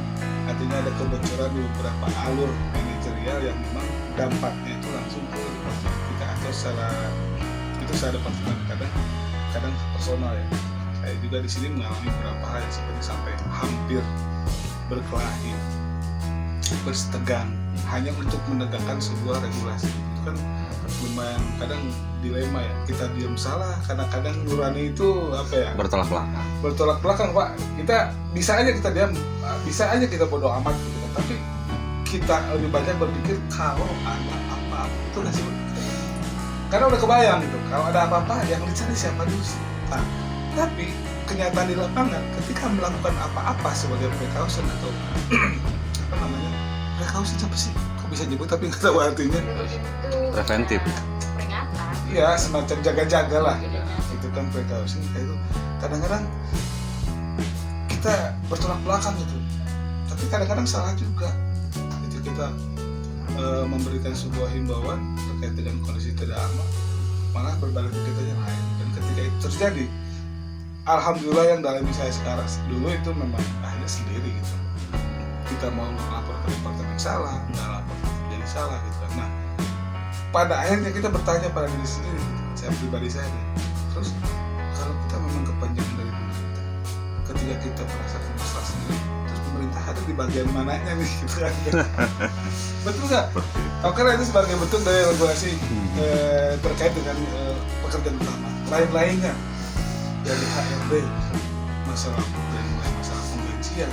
Artinya ada kebocoran di beberapa alur manajerial yang memang dampaknya itu langsung ke departemen kita atau secara departemen, kadang personal ya. Saya juga di sini mengalami beberapa hal yang seperti sampai hampir berkelahi, bersetegang hanya untuk menegakkan sebuah regulasi. Itu kan lumayan kadang dilema ya. Kita diam salah, kadang-kadang nurani itu apa ya? Bertolak belakang. Bertolak belakang Pak. Kita bisa aja kita diam, bisa aja kita bodoh amat gitu kan. Tapi kita lebih banyak berpikir kalau ada apa-apa itu nggak sih? Karena udah kebayang gitu. Kalau ada apa-apa yang dicari siapa dulu sih? Nah, tapi kenyataan di lapangan ketika melakukan apa-apa sebagai precaution atau apa namanya? Precaution apa sih? Kok bisa nyebut tapi nggak tahu artinya? Preventif. Peringatan. Iya, semacam jaga-jaga lah. Itu kan precaution kayak itu. Kadang-kadang kita bertolak belakang gitu. Tapi kadang-kadang salah juga. Itu kita memberikan sebuah himbauan terkait dengan kondisi tidak aman, malah berbalik ke kita yang lain. Dan ketika itu terjadi, alhamdulillah yang dalam saya sekarang dulu itu memang akhirnya sendiri gitu. Kita mau lapor ke departemen salah, nggak lapor jadi salah gitu. Nah, pada akhirnya kita bertanya pada diri sendiri, saya pribadi saya nih. Terus kalau kita memang kepanjangan dari pemerintah, ketika kita merasakan masalah sendiri, terus pemerintah ada di bagian mananya nih gitu kan? Betul nggak? Oke, itu sebagai bentuk dari regulasi terkait dengan pekerjaan utama. Lain-lainnya dari HRD, masalah penggajian,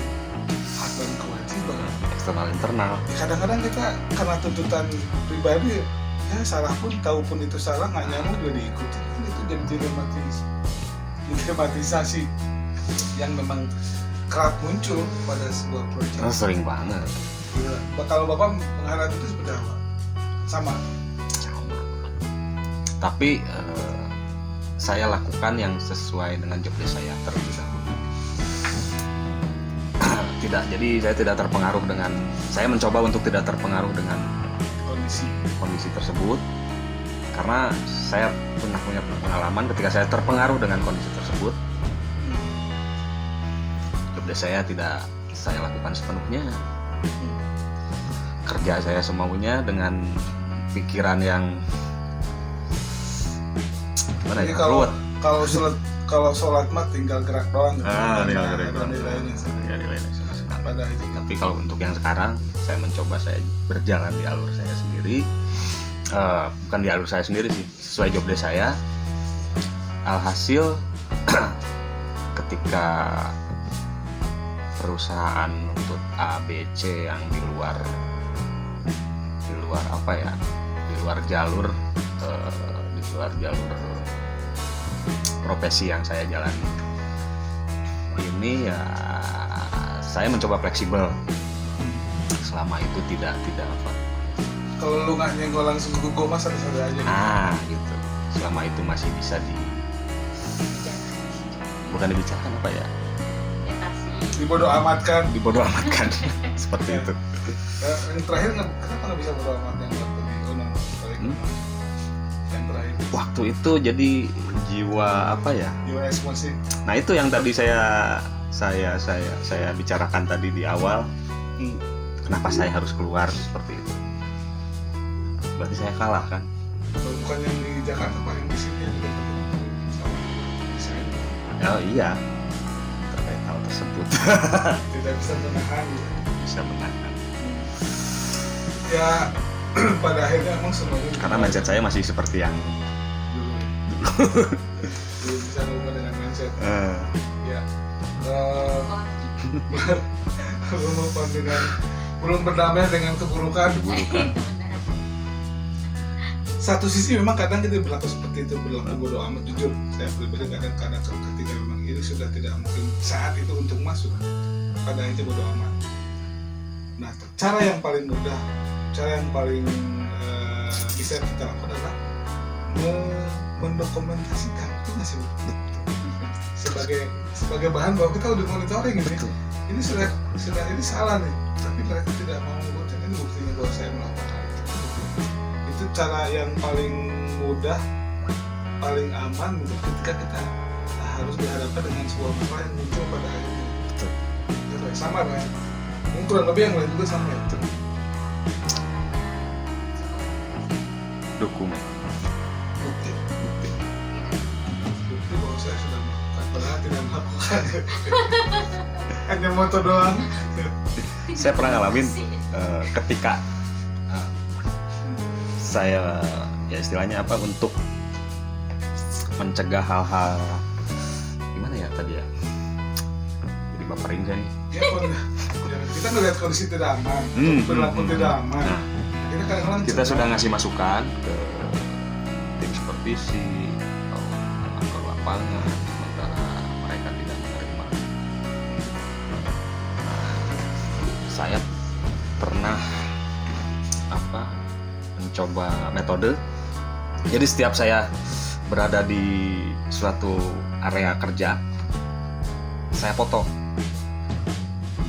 hak dan kewajiban, Eksternal internal. kadang-kadang kita karena tuntutan pribadi ya salah pun tahu pun itu salah nggak nyambung juga diikuti, kan itu jadi dilematisasi yang memang kerap muncul pada sebuah proyek. Sering banget. Ya, kalau Bapak menghadapi itu seperti apa? Sama. Tapi saya lakukan yang sesuai dengan job desk saya terlebih dahulu. Jadi saya tidak terpengaruh dengan, saya mencoba untuk tidak terpengaruh dengan kondisi tersebut, karena saya pernah punya pengalaman ketika saya terpengaruh dengan kondisi tersebut, jobdesk saya tidak saya lakukan sepenuhnya. Kerja saya semaunya dengan pikiran yang gimana Jadi ya? kalau Ruwet. kalau sholat mah tinggal gerak doang. Tinggal gerak doang. Nilainya Nggak nilainya sama sekali. pada itu. Tapi kalau untuk yang sekarang saya mencoba saya berjalan di alur saya sendiri. Bukan di alur saya sendiri sih, sesuai jobdesk saya. Alhasil ketika perusahaan untuk ABC yang di luar apa ya, di luar jalur profesi yang saya jalani ini, ya saya mencoba fleksibel selama itu tidak apa. Kalau lu nggak nyenggol langsung ke gua mas ada aja. Gitu. Selama itu masih bisa bukan dibicarakan apa ya? Dibodoh amatkan. Seperti itu. Yang terakhir kenapa nggak bisa bodoh amat yang waktu di Unang? Yang terakhir. Waktu itu jadi jiwa apa ya? Jiwa emosi. Nah itu yang tadi saya bicarakan tadi di awal. Kenapa saya harus keluar seperti itu? Berarti saya kalah kan? Bukan yang di Jakarta, Pak, yang di sini yang juga sama desain. Oh iya, terkait hal tersebut. Tidak bisa menahan. Bisa menahan. Ya pada akhirnya emang semuanya. Karena mindset saya masih seperti yang dulu. Belum bisa ngomong dengan mindset. Ya. Belum berdamai dengan keburukan. Satu sisi memang kadang kita berlaku seperti itu, berlaku bodoh amat. Jujur saya pribadi kadang-kadang ketika memang ini sudah tidak mungkin saat itu untuk masuk, pada akhirnya bodoh amat. Nah, cara yang paling mudah, cara yang paling bisa kita lakukan adalah mendokumentasikan, itu nggak sih? Sebagai bahan bahwa kita udah monitoring ini. Ini sudah ini salah nih, tapi mereka tidak mau membuat ini buktinya bahwa saya melakukan hal itu. Itu cara yang paling mudah, paling aman mungkin ketika kita harus dihadapkan dengan sebuah masalah yang muncul pada akhirnya. Betul. Sama kan? Mungkin kurang lebih yang lain juga sama itu. Dokumen. Bukti bahwa saya sudah melakukan, padahal tidak melakukan. Hanya moto doang. Saya pernah ngalamin ketika saya ya istilahnya apa, untuk mencegah hal-hal gimana ya tadi ya, jadi baperin saya nih. Ya, kita ngelihat kondisi tidak aman, berlaku tidak aman. Nah, kita sudah ngasih masukan ke tim supervisi atau kantor lapangan, sementara mereka tidak menerima. Saya pernah mencoba metode. Jadi setiap saya berada di suatu area kerja, saya foto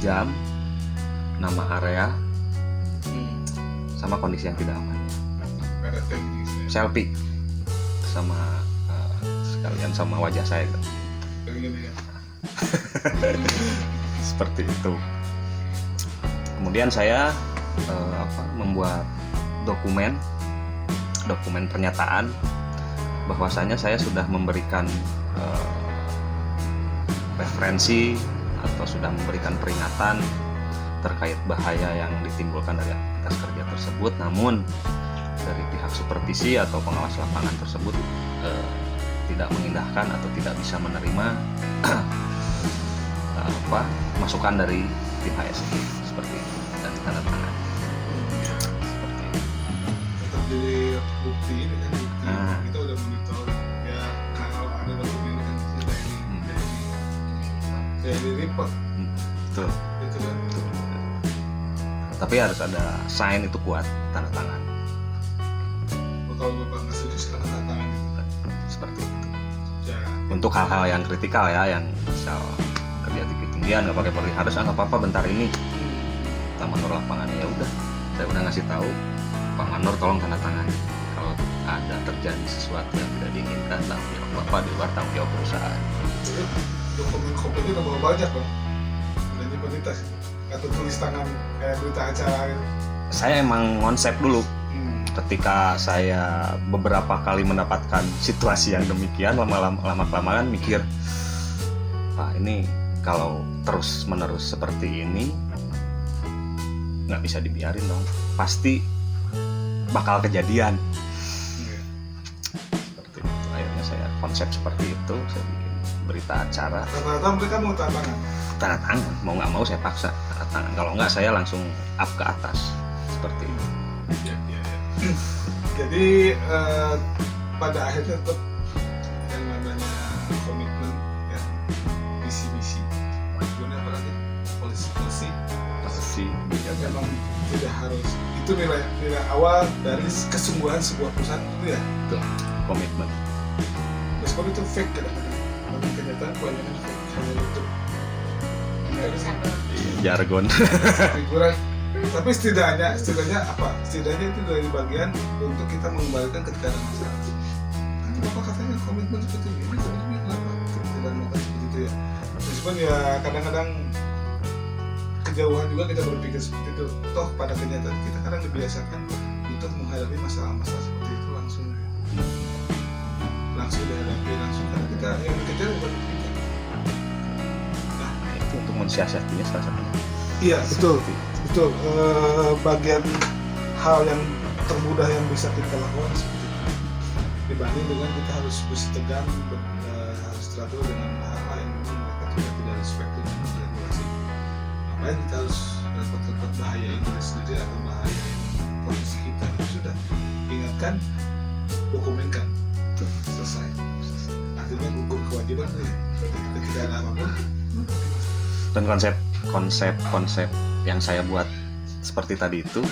jam, nama area, sama kondisi yang tidak aman. Selfie sama sekalian sama wajah saya. Seperti itu. Kemudian saya membuat dokumen pernyataan bahwasanya saya sudah memberikan referensi atau sudah memberikan peringatan terkait bahaya yang ditimbulkan dari aktivitas kerja tersebut, namun dari pihak supervisi atau pengawas lapangan tersebut tidak mengindahkan atau tidak bisa menerima masukan dari tim HSE seperti itu dan ditandatangani. Seperti itu. Tetap jadi bukti ini kan, bukti kita udah monitor ya, kalau ada dokumen kan sudah ini report. Betul. Itu kan. Tapi harus ada sign itu kuat, tanda tangan. Kalau Bapak nggak setuju silahkan tanda tangan gitu kan. Seperti itu. Ya. Untuk hal-hal yang kritikal ya, yang misal kerja tinggi tinggian nggak pakai polling harus nggak apa-apa bentar ini. Kita manor lapangan ya udah, saya udah ngasih tahu Pak Manor tolong tanda tangan. Kalau ada terjadi sesuatu yang tidak diinginkan, tanggung jawab Bapak di luar tanggung jawab perusahaan. Jadi dokumen kopinya udah bawa banyak Bang. komunitas atau tulis tangan kayak berita acara gitu. Saya emang konsep dulu. Hmm. Ketika saya beberapa kali mendapatkan situasi yang demikian, lama-kelamaan mikir, Pak, ini kalau terus-menerus seperti ini nggak bisa dibiarin dong, pasti bakal kejadian. Iya. Seperti itu. Akhirnya saya konsep seperti itu, saya bikin berita acara, Rata-rata mereka mau tantangan. tanda tangan, mau nggak mau saya paksa tanda tangan, kalau nggak saya langsung up ke atas, seperti itu. Ya. Jadi pada akhirnya tetap yang namanya komitmen, ya, visi-misi, kemudian apa lagi, polisi, Pasti ya memang tidak harus itu nilai awal dari kesungguhan sebuah perusahaan itu ya. itu komitmen. Meskipun itu fake kadang-kadang, tapi kenyataan kebanyakan fake hanya untuk tulisan doang. Jargon. figuran. Tapi setidaknya itu dari bagian untuk kita mengembalikan ketika ada masalah. Kan bapak katanya komitmen seperti ini, komitmen kenapa tidak melakukan seperti itu ya? Meskipun ya kadang-kadang kejauhan juga kita berpikir seperti itu. Toh pada kenyataan kita kadang dibiasakan untuk menghadapi masalah-masalah seperti itu langsung dihadapi langsung, karena kita yang dikejar bukan kita. Nah, Itu untuk mensiasatinya salah satunya. iya betul. Bagian hal yang termudah yang bisa kita lakukan seperti itu, dibanding dengan kita harus bersetegang, harus teratur dengan hal-hal yang memang mereka juga tidak respect dengan regulasi. Ngapain kita harus repot-repot bahayain diri sendiri atau bahayain posisi kita? Sudah, ingatkan, dokumenkan, selesai. Artinya gugur kewajiban tuh ya. Ketika tidak ada apapun, Dan konsep yang saya buat seperti tadi itu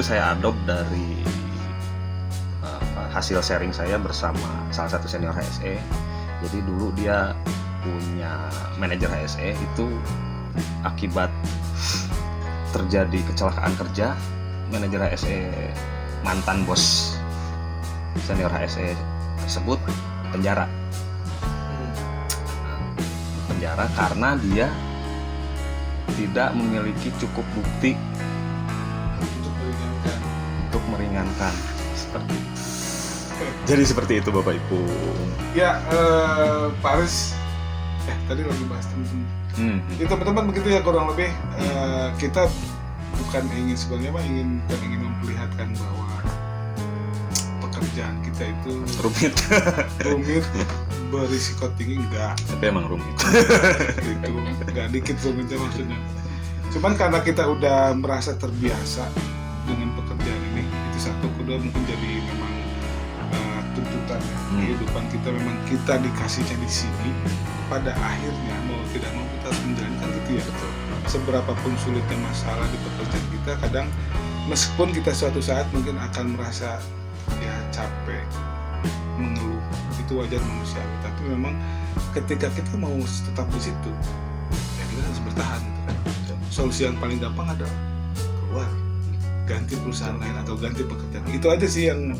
saya adopt dari hasil sharing saya bersama salah satu senior HSE. Jadi dulu dia punya manajer HSE, itu akibat terjadi kecelakaan kerja, manajer HSE mantan bos senior HSE tersebut penjara karena dia tidak memiliki cukup bukti untuk meringankan seperti itu. Jadi seperti itu Bapak Ibu. ya Pak Aris, tadi lagi bahas teman-teman. Ya teman-teman begitu ya kurang lebih. Kita bukan ingin sebenarnya bukan ingin memperlihatkan bahwa pekerjaan kita itu Rumit. berisiko tinggi, enggak. Tapi emang rumit. Itu enggak dikit rumitnya maksudnya. Cuman karena kita udah merasa terbiasa dengan pekerjaan ini, itu satu. Kedua mungkin jadi memang tuntutan kehidupan kita, memang kita dikasihnya di sini. Pada akhirnya mau tidak mau kita harus menjalankan itu ya. Seberapapun sulitnya masalah di pekerjaan kita, kadang meskipun kita suatu saat mungkin akan merasa ya capek, mengeluh, itu wajar manusiawi. Tapi memang ketika kita mau tetap di situ, ya kita harus bertahan gitu kan. Solusi yang paling gampang adalah keluar, ganti perusahaan lain atau ganti pekerjaan. Itu aja sih yang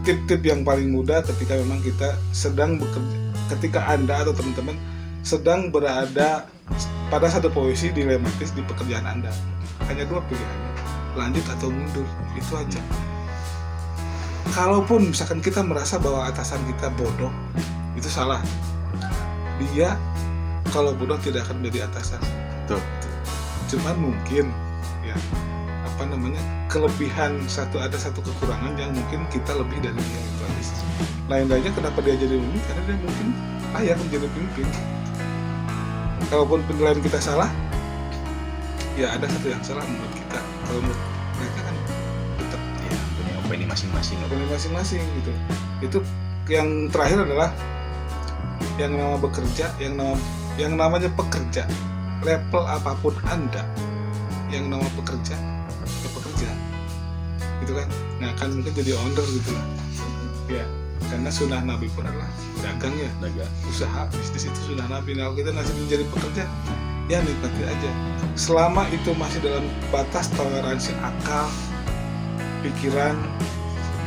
tip-tip yang paling mudah ketika memang kita sedang bekerja, ketika Anda atau teman-teman sedang berada pada satu posisi dilematis di pekerjaan Anda. Hanya dua pilihan, lanjut atau mundur, itu aja. Kalaupun misalkan kita merasa bahwa atasan kita bodoh, itu salah. Dia kalau bodoh tidak akan menjadi atasan. Tuh. Cuman mungkin ya kelebihan ada satu kekurangan yang mungkin kita lebih dari dia, itu aja sih. Lain-lainnya kenapa dia jadi pemimpin? Karena dia mungkin layak menjadi pemimpin. Kalaupun penilaian kita salah, ya ada satu yang salah menurut kita. Kalau menurut mereka kan tetap Ya, punya opini masing-masing. masing-masing gitu. Itu yang terakhir adalah yang namanya bekerja, yang namanya pekerja, level apapun Anda, yang namanya pekerja, ya pekerja, gitu kan. Nggak akan mungkin jadi owner gitu lah. Ya, karena sunnah Nabi pun adalah dagang ya, usaha, bisnis itu sunnah Nabi. Nah, kalau kita masih menjadi pekerja, ya nikmati aja. Selama itu masih dalam batas toleransi akal, pikiran,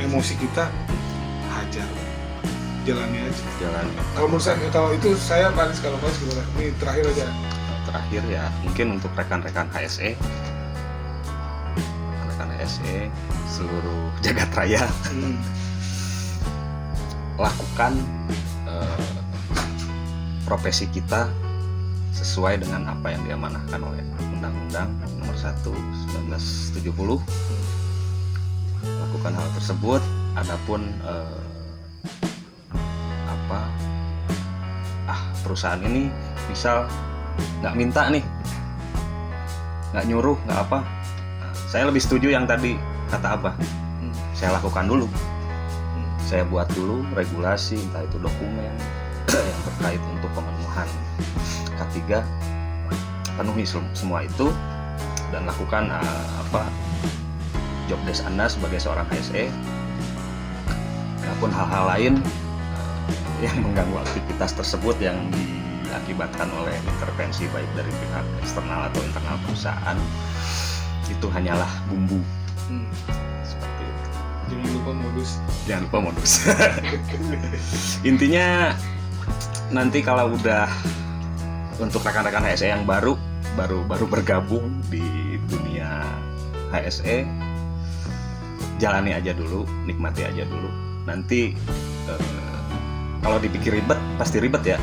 emosi kita, hajar, jalani aja. Jalan. Kalau menurut saya, kalau itu saya Paris, kalau Paris gimana? Ini terakhir aja. terakhir ya mungkin untuk rekan-rekan HSE seluruh jagat raya, lakukan profesi kita sesuai dengan apa yang diamanahkan oleh Undang-Undang Nomor 1 1970. Lakukan hal tersebut. Adapun perusahaan ini misal nggak minta nih, nggak nyuruh, nggak apa, saya lebih setuju yang tadi kata Abah. Saya lakukan dulu, saya buat dulu regulasi, entah itu dokumen yang terkait untuk pemenuhan K3, penuhi semua itu dan lakukan job desk Anda sebagai seorang HSE. Maupun hal-hal lain yang mengganggu aktivitas tersebut yang diakibatkan oleh intervensi baik dari pihak eksternal atau internal perusahaan, itu hanyalah bumbu. Seperti itu. Jangan lupa modus. Intinya nanti kalau udah untuk rekan-rekan HSE yang baru bergabung di dunia HSE, jalani aja dulu, nikmati aja dulu. Nanti kalau dipikir ribet pasti ribet ya.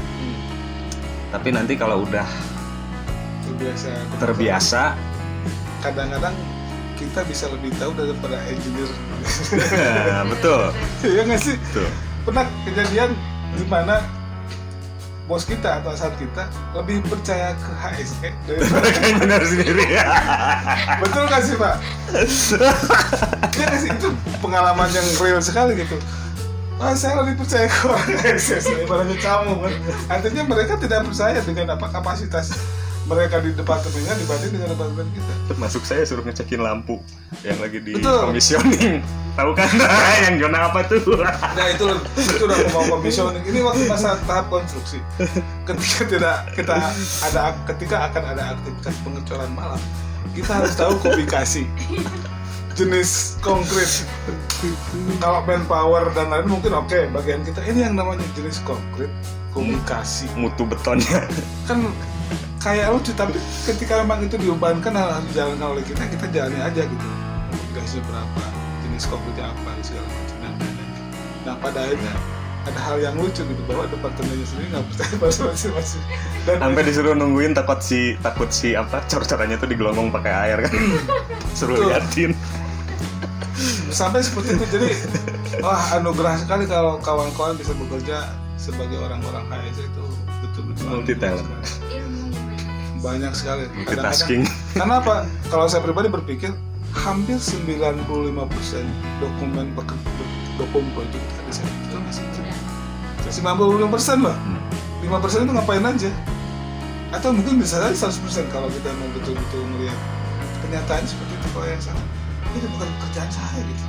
Tapi nanti kalau udah terbiasa, kadang-kadang kita bisa lebih tahu daripada engineer. Betul. Iya nggak sih? Betul. Pernah kejadian di mana bos kita atau atasan kita lebih percaya ke HSE daripada engineer sendiri. Betul nggak sih Pak? Iya nggak sih? Itu pengalaman yang real sekali gitu. Saya lebih percaya ke orang HSE daripada kamu kan. Artinya mereka tidak percaya dengan kapasitas mereka di departemennya dibanding dengan departemen kita. Termasuk saya suruh ngecekin lampu yang lagi di Betul. commissioning. Tahu kan yang zona apa tuh? Nah itu udah mau commissioning. Ini waktu masa tahap konstruksi. Ketika akan ada aktivitas pengecoran malam, kita harus tahu kubikasi, jenis konkret. Kalau manpower dan lain mungkin oke, bagian kita ini yang namanya jenis konkret, kubikasi, mutu betonnya. kan kayak lucu, tapi ketika memang itu diumpankan harus dijalankan oleh kita jalani aja gitu. Kubikasi berapa, jenis konkretnya apa, segala macam dan lain-lain. Nah pada akhirnya ada hal yang lucu gitu, bahwa departemennya sendiri nggak percaya masing-masing. Dan sampai disuruh nungguin takut si cor-corannya tuh digelonggong pakai air kan. Suruh liatin. Sampai seperti itu. Jadi anugerah sekali kalau kawan-kawan bisa bekerja sebagai orang-orang HSE itu betul-betul multi talent, banyak sekali. multitasking. Karena apa? Kalau saya pribadi berpikir hampir 95% dokumen proyek ada saya. Itu masih 95% lah. 5% itu ngapain aja? Atau mungkin bisa saja 100% kalau kita mau betul-betul melihat kenyataannya seperti itu. Kalau yang sana ini bukan pekerjaan saya gitu.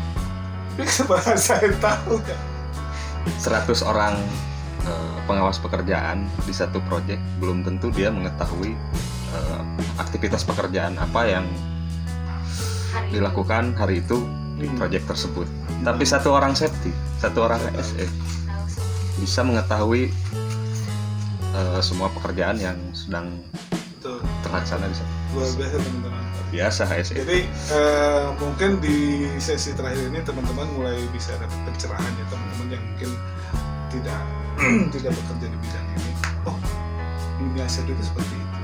Tapi kenapa saya tahu kan? 100 orang pengawas pekerjaan di satu proyek belum tentu dia mengetahui aktivitas pekerjaan apa yang dilakukan hari itu di proyek tersebut. Tapi satu orang safety, satu orang HSE bisa mengetahui semua pekerjaan yang sedang terlaksana di sana. Luar biasa teman-teman. Biasa HSE. Jadi mungkin di sesi terakhir ini teman-teman mulai bisa dapat pencerahan ya, teman-teman yang mungkin tidak bekerja di bidang ini. Oh, dunia aset itu seperti itu.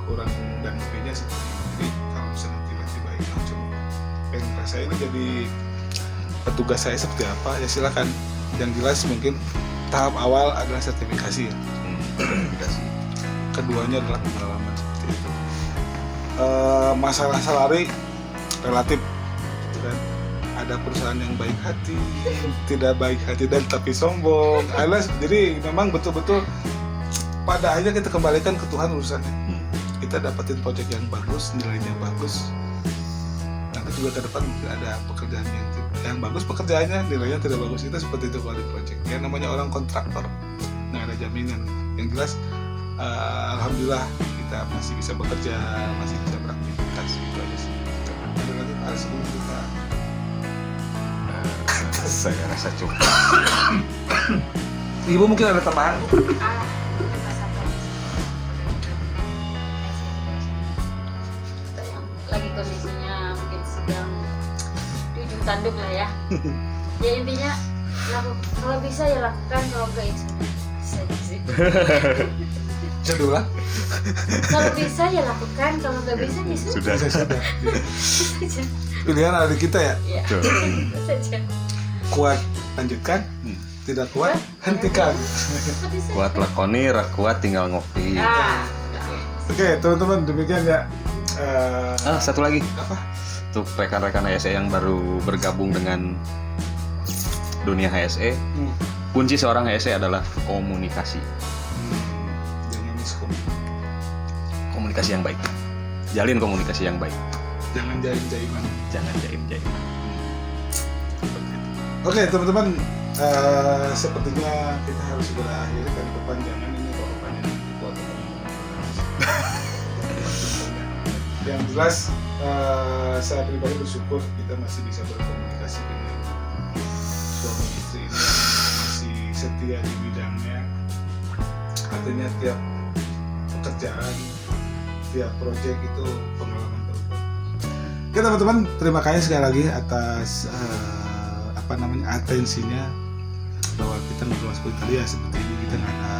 Kurang dan lebihnya seperti itu. Jadi kalau misalnya tiba-tiba langsung pengen rasa ini jadi petugas saya seperti apa, ya silakan. Yang jelas mungkin tahap awal adalah sertifikasi ya. Sertifikasi. Keduanya adalah pengalaman seperti itu. Masalah salari relatif gitu kan. Ada perusahaan yang baik hati, tidak baik hati dan tapi sombong. Jadi memang betul-betul pada akhirnya kita kembalikan ke Tuhan urusannya. Kita dapetin proyek yang bagus, nilainya bagus. Nanti juga ke depan mungkin ada pekerjaan yang bagus, pekerjaannya nilainya tidak bagus. Itu seperti itu kalau di proyek. Ya namanya orang kontraktor, nggak ada jaminan. Yang jelas alhamdulillah kita masih bisa bekerja, masih bisa beraktivitas gitu aja sih. Ada lagi hal sebelum kita Saya rasa cukup. Ibu mungkin ada tambahan? lagi kondisinya mungkin sedang di ujung tanduk lah ya. Ya intinya kalau bisa ya lakukan, kalau enggak ya sudah. Bisa sih. Kedua, Kalau bisa ya lakukan, kalau nggak bisa ya sudah. Sudah. Saja. pilihan ada di kita ya. Ya. Tuh. Saja. Kuat lanjutkan, tidak kuat hentikan. Seperti saja. Kuat lakoni, kuat tinggal ngopi. Ah, Oke teman-teman, demikian ya. Satu lagi. Apa? Untuk rekan-rekan HSE yang baru bergabung dengan dunia HSE, kunci seorang HSE adalah komunikasi. Jangan miskom, Komunikasi yang baik. Jalin komunikasi yang baik. jangan jaim-jaiman. Jangan jaim-jaim. Oke teman-teman, sepertinya kita harus berakhir karena kepanjangan ini kalau panjang dipotong. Yang jelas saya pribadi bersyukur kita masih bisa berkomunikasi dengan suami istri ini yang masih setia di bidangnya. Artinya tiap pekerjaan, tiap proyek itu pengalaman baru. Oke teman-teman, terima kasih sekali lagi atas atensinya, bahwa kita ngobrol seperti tadi ya, seperti ini kita nggak ada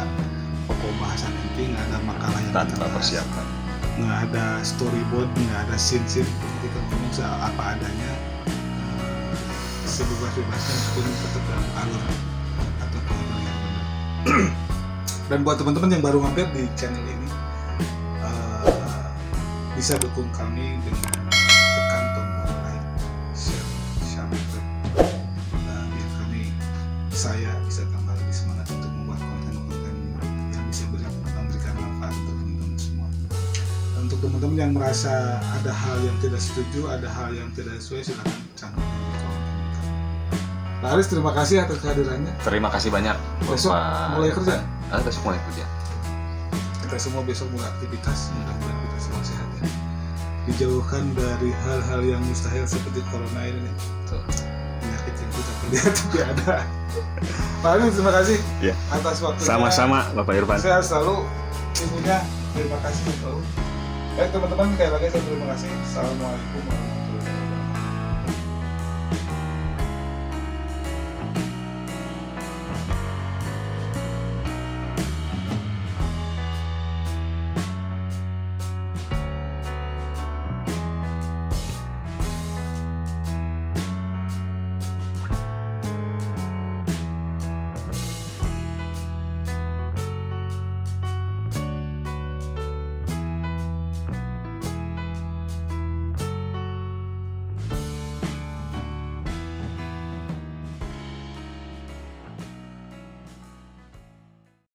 pokok bahasan inti, nggak ada makalah yang Tanpa kita bahas, persiapan. nggak ada storyboard, nggak ada scene, kita ngomong apa adanya, sebebas-bebasnya meskipun tetap dalam alur atau koridor yang benar. Dan buat teman-teman yang baru mampir di channel ini, bisa dukung kami dengan tekan tombol like, share, subscribe, biar saya bisa tambah lebih semangat untuk membuat konten-konten yang bisa memberikan manfaat untuk teman-teman semua. Dan untuk teman-teman yang merasa ada hal yang tidak setuju, ada hal yang tidak sesuai, silakan cantumkan di kolom komentar. Pak Aris, terima kasih atas kehadirannya. Terima kasih banyak. Besok mulai kerja? Besok mulai kerja. Kita semua besok mulai aktivitas, mudah-mudahan kita semua sehat ya. Dijauhkan dari hal-hal yang mustahil seperti corona ini. Tuh. Penyakit yang kita lihat tapi ada. Pak Aris, terima kasih Ya. atas waktunya. Sama-sama Bapak Irfan. Saya selalu ibunya terima kasih selalu. Baik teman-teman, sekali lagi saya terima kasih. Assalamualaikum warahmatullahi wabarakatuh.